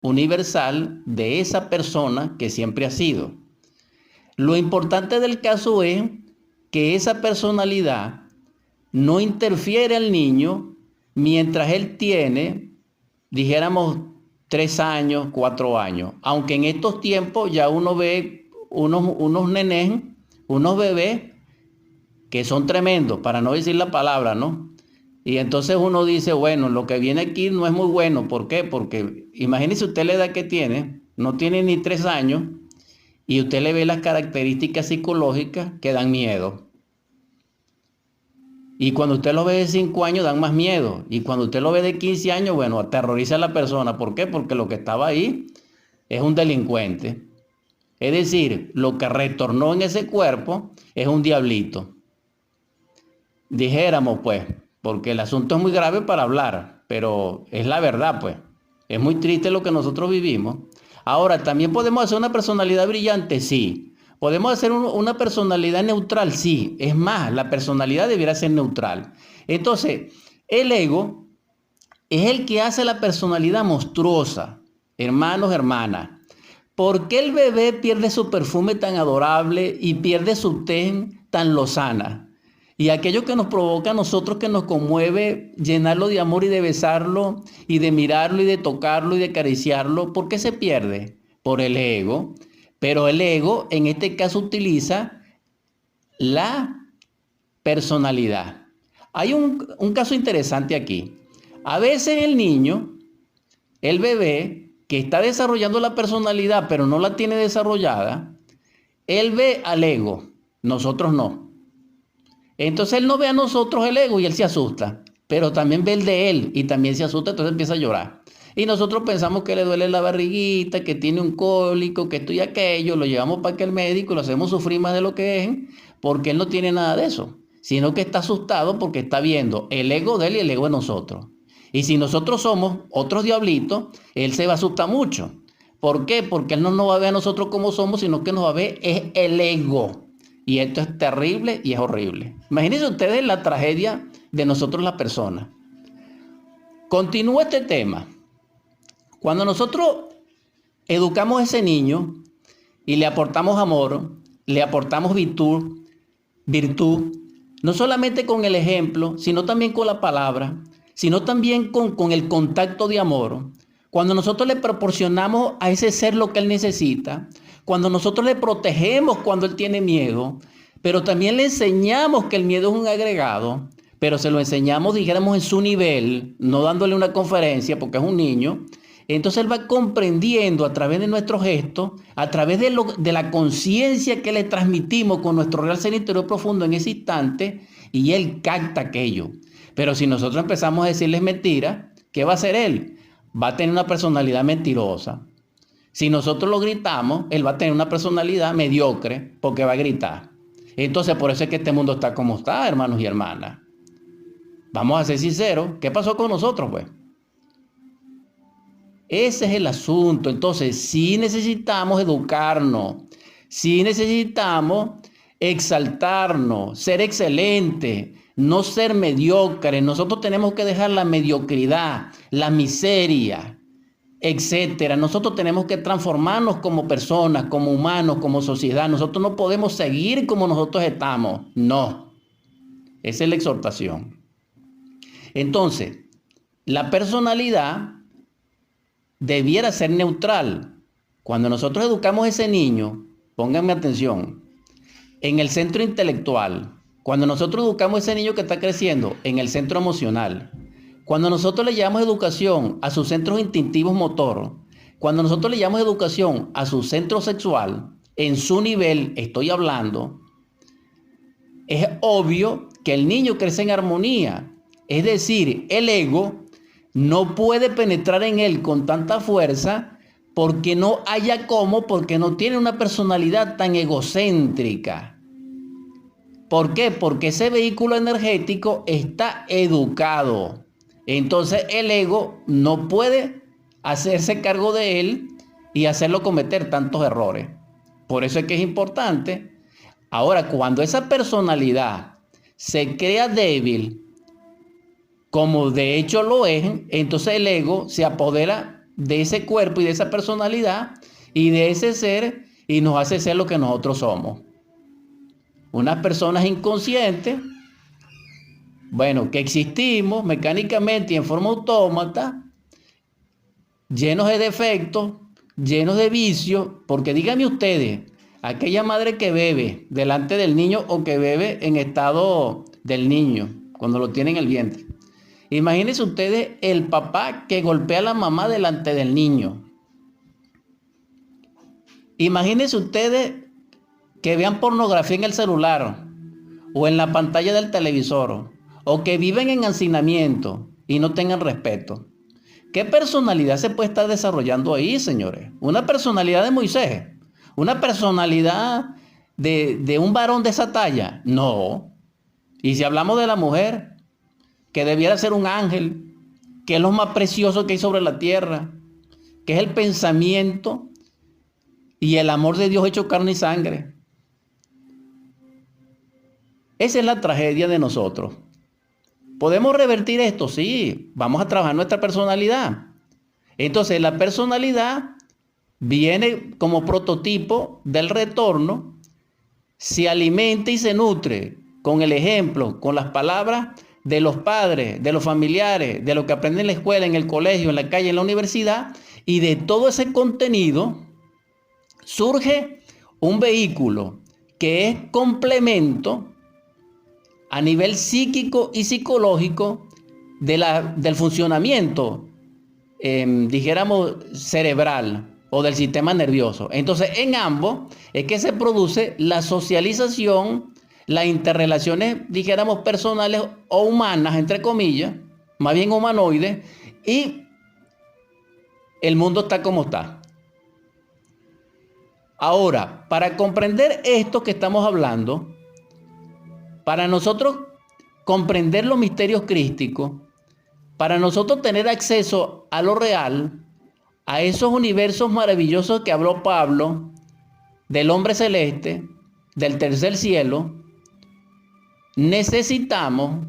universal de esa persona que siempre ha sido. Lo importante del caso es que esa personalidad no interfiere al niño mientras él tiene, dijéramos, 3 años, 4 años. Aunque en estos tiempos ya uno ve unos nenés, unos bebés que son tremendos, para no decir la palabra, ¿no? Y entonces uno dice, bueno, lo que viene aquí no es muy bueno. ¿Por qué? Porque imagínese usted la edad que tiene, no tiene ni 3 años, y usted le ve las características psicológicas que dan miedo. Y cuando usted lo ve de 5 años, dan más miedo. Y cuando usted lo ve de 15 años, bueno, aterroriza a la persona. ¿Por qué? Porque lo que estaba ahí es un delincuente. Es decir, lo que retornó en ese cuerpo es un diablito. Dijéramos, pues, porque el asunto es muy grave para hablar, pero es la verdad, pues. Es muy triste lo que nosotros vivimos. Ahora, ¿también podemos hacer una personalidad brillante? Sí. ¿Podemos hacer una personalidad neutral? Sí. Es más, la personalidad debiera ser neutral. Entonces, el ego es el que hace la personalidad monstruosa. Hermanos, hermanas. ¿Por qué el bebé pierde su perfume tan adorable y pierde su tez tan lozana? Y aquello que nos provoca a nosotros, que nos conmueve, llenarlo de amor y de besarlo, y de mirarlo y de tocarlo y de acariciarlo, ¿por qué se pierde? Por el ego. Pero el ego en este caso utiliza la personalidad. Hay un caso interesante aquí. A veces el niño, el bebé, que está desarrollando la personalidad pero no la tiene desarrollada, él ve al ego, nosotros no. Entonces él no ve a nosotros el ego y él se asusta, pero también ve el de él y también se asusta, entonces empieza a llorar. Y nosotros pensamos que le duele la barriguita, que tiene un cólico, que esto y aquello, lo llevamos para que el médico, lo hacemos sufrir más de lo que es, porque él no tiene nada de eso, sino que está asustado porque está viendo el ego de él y el ego de nosotros. Y si nosotros somos otros diablitos, él se va a asustar mucho. ¿Por qué? Porque él no nos va a ver a nosotros como somos, sino que nos va a ver es el ego. Y esto es terrible y es horrible. Imagínense ustedes la tragedia de nosotros las personas. Continúa este tema. Cuando nosotros educamos a ese niño y le aportamos amor, le aportamos virtud, no solamente con el ejemplo, sino también con la palabra, sino también con el contacto de amor. Cuando nosotros le proporcionamos a ese ser lo que él necesita, cuando nosotros le protegemos cuando él tiene miedo, pero también le enseñamos que el miedo es un agregado, pero se lo enseñamos, dijéramos, en su nivel, no dándole una conferencia porque es un niño, entonces él va comprendiendo a través de nuestros gestos, a través de la conciencia que le transmitimos con nuestro real ser interior profundo en ese instante, y él capta aquello. Pero si nosotros empezamos a decirles mentiras, ¿qué va a hacer él? Va a tener una personalidad mentirosa. Si nosotros lo gritamos, él va a tener una personalidad mediocre porque va a gritar. Entonces, por eso es que este mundo está como está, hermanos y hermanas. Vamos a ser sinceros. ¿Qué pasó con nosotros, pues? Ese es el asunto. Entonces, sí necesitamos educarnos. Sí necesitamos exaltarnos, ser excelentes, no ser mediocres. Nosotros tenemos que dejar la mediocridad, la miseria, etcétera. Nosotros tenemos que transformarnos como personas, como humanos, como sociedad. Nosotros no podemos seguir como nosotros estamos. No. Esa es la exhortación. Entonces, la personalidad debiera ser neutral. Cuando nosotros educamos a ese niño, pónganme atención, en el centro intelectual, cuando nosotros educamos a ese niño que está creciendo, en el centro emocional, cuando nosotros le llamamos educación a sus centros instintivos motor, cuando nosotros le llamamos educación a su centro sexual, en su nivel estoy hablando, es obvio que el niño crece en armonía. Es decir, el ego no puede penetrar en él con tanta fuerza porque no haya cómo, porque no tiene una personalidad tan egocéntrica. ¿Por qué? Porque ese vehículo energético está educado. Entonces el ego no puede hacerse cargo de él y hacerlo cometer tantos errores. Por eso es que es importante. Ahora, cuando esa personalidad se crea débil, como de hecho lo es, entonces el ego se apodera de ese cuerpo y de esa personalidad y de ese ser y nos hace ser lo que nosotros somos. Unas personas inconscientes, bueno, que existimos mecánicamente y en forma autómata, llenos de defectos, llenos de vicios, porque díganme ustedes, aquella madre que bebe delante del niño o que bebe en estado del niño, cuando lo tiene en el vientre. Imagínense ustedes el papá que golpea a la mamá delante del niño. Imagínense ustedes que vean pornografía en el celular o en la pantalla del televisor o que viven en hacinamiento y no tengan respeto. ¿Qué personalidad se puede estar desarrollando ahí, señores? ¿Una personalidad de Moisés? ¿Una personalidad de un varón de esa talla? No. Y si hablamos de la mujer, que debiera ser un ángel, que es lo más precioso que hay sobre la tierra, que es el pensamiento y el amor de Dios hecho carne y sangre. Esa es la tragedia de nosotros. ¿Podemos revertir esto? Sí, vamos a trabajar nuestra personalidad. Entonces, la personalidad viene como prototipo del retorno, se alimenta y se nutre con el ejemplo, con las palabras de los padres, de los familiares, de lo que aprenden en la escuela, en el colegio, en la calle, en la universidad, y de todo ese contenido surge un vehículo que es complemento a nivel psíquico y psicológico del funcionamiento, dijéramos, cerebral o del sistema nervioso. Entonces, en ambos es que se produce la socialización, las interrelaciones, dijéramos, personales o humanas, entre comillas, más bien humanoides, y el mundo está como está. Ahora, para comprender esto que estamos hablando, para nosotros comprender los misterios crísticos, para nosotros tener acceso a lo real, a esos universos maravillosos que habló Pablo, del hombre celeste, del tercer cielo, necesitamos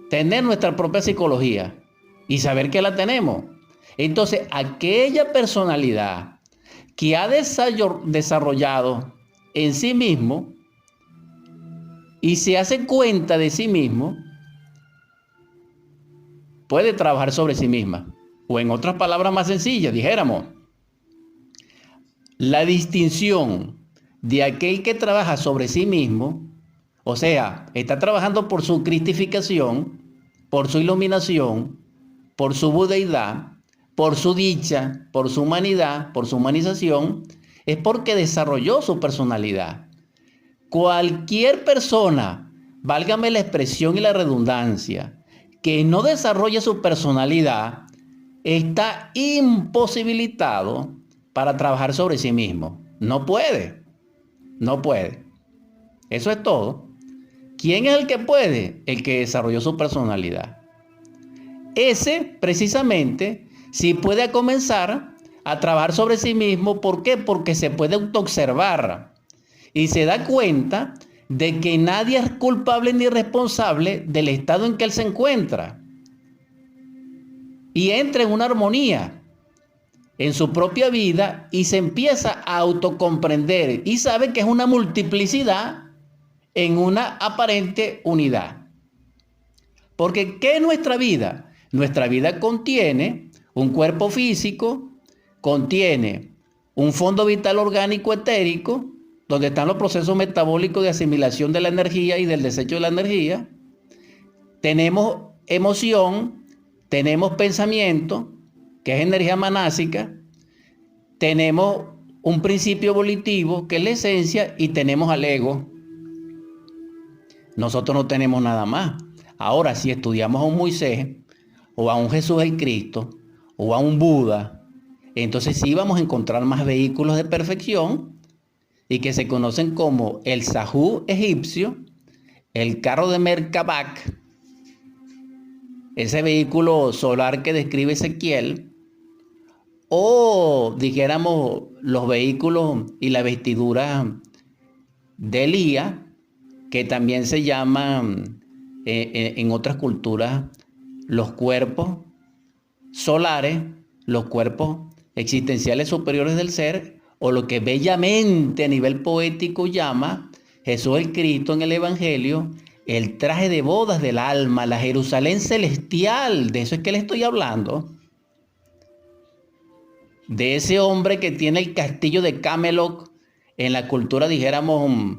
tener nuestra propia psicología y saber que la tenemos. Entonces, aquella personalidad que ha desarrollado en sí mismo y se hace cuenta de sí mismo, puede trabajar sobre sí misma. O en otras palabras más sencillas, dijéramos, la distinción de aquel que trabaja sobre sí mismo, o sea, está trabajando por su cristificación, por su iluminación, por su budeidad, por su dicha, por su humanidad, por su humanización, es porque desarrolló su personalidad. Cualquier persona, válgame la expresión y la redundancia, que no desarrolle su personalidad, está imposibilitado para trabajar sobre sí mismo. No puede. No puede. Eso es todo. ¿Quién es el que puede? El que desarrolló su personalidad. Ese, precisamente, sí puede comenzar a trabajar sobre sí mismo. ¿Por qué? Porque se puede autoobservar y se da cuenta de que nadie es culpable ni responsable del estado en que él se encuentra. Y entra en una armonía en su propia vida y se empieza a autocomprender y sabe que es una multiplicidad en una aparente unidad. Porque ¿qué es nuestra vida? Nuestra vida contiene un cuerpo físico, contiene un fondo vital orgánico etérico, donde están los procesos metabólicos de asimilación de la energía y del desecho de la energía. Tenemos emoción, tenemos pensamiento, que es energía manásica, tenemos un principio volitivo, que es la esencia, y tenemos al ego. Nosotros no tenemos nada más. Ahora, si estudiamos a un Moisés, o a un Jesús el Cristo, o a un Buda, entonces sí vamos a encontrar más vehículos de perfección, y que se conocen como el Sahú egipcio, el carro de Merkabah, ese vehículo solar que describe Ezequiel, o dijéramos los vehículos y la vestidura de Elías, que también se llaman en otras culturas los cuerpos solares, los cuerpos existenciales superiores del ser, o lo que bellamente a nivel poético llama Jesús el Cristo en el Evangelio, el traje de bodas del alma, la Jerusalén celestial. De eso es que le estoy hablando. De ese hombre que tiene el castillo de Camelot en la cultura, dijéramos,